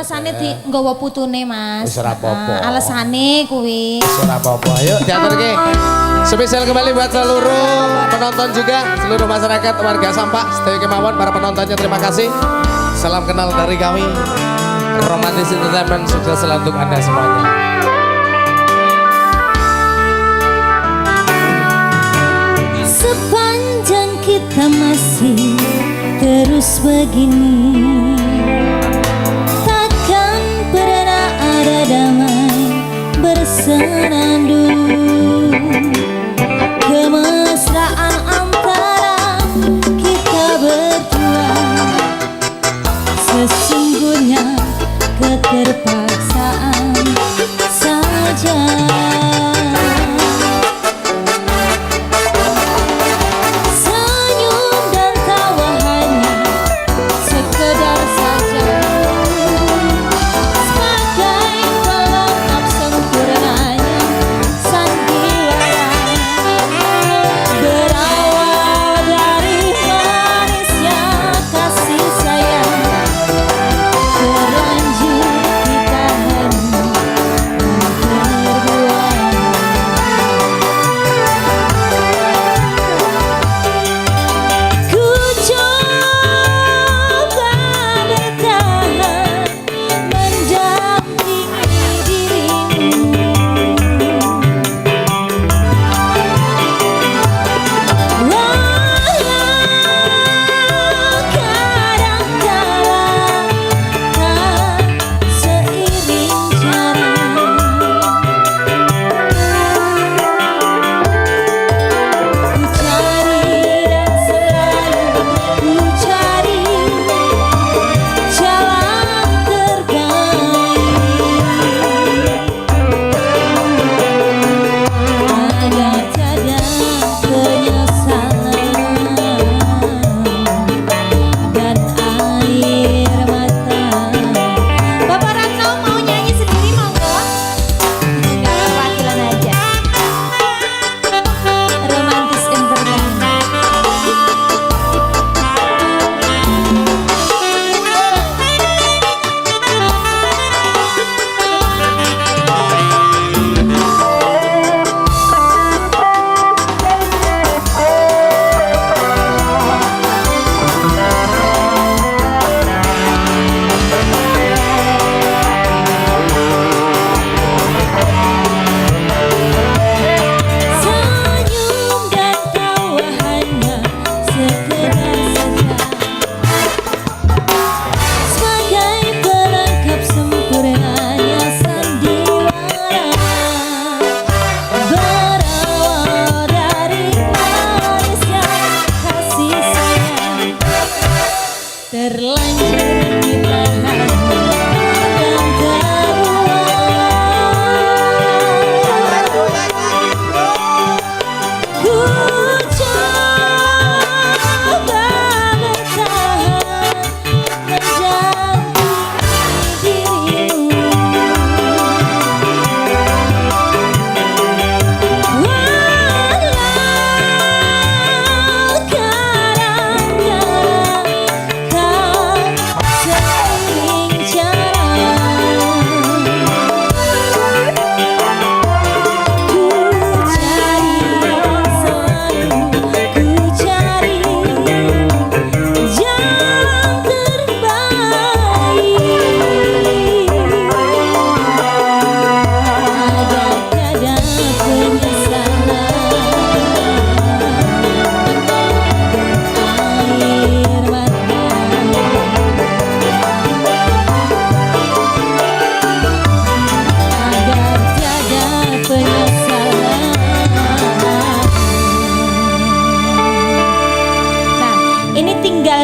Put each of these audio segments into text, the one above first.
alesane di nggawa putune Mas. Wis ora apa-apa. Alesane kuwi. Wis ora apa-apa. Ayo diaturke. Spesial kembali buat seluruh penonton juga, seluruh masyarakat warga Sampang, setia kemauan para penontonnya, terima kasih. Salam kenal dari kami. Romantis Entertainment sukses selalu untuk Anda semuanya. Sepanjang kita masih terus begini, takkan pernah ada damai bersenandung. Kemesraan antara kita berdua sesungguhnya keterpaksaan saja.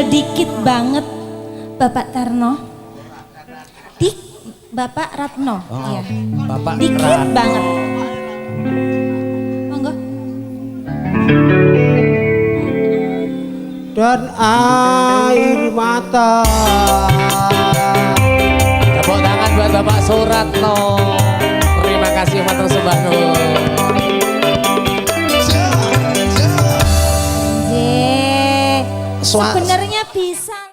Dikit banget Bapak Tarno, Bapak Ratno, ya. Bapak dikit Ratno. banget. Monggo. Dan air mata. Tepuk tangan buat Bapak Suratno. Terima kasih matur sembah nuwun. Sebenarnya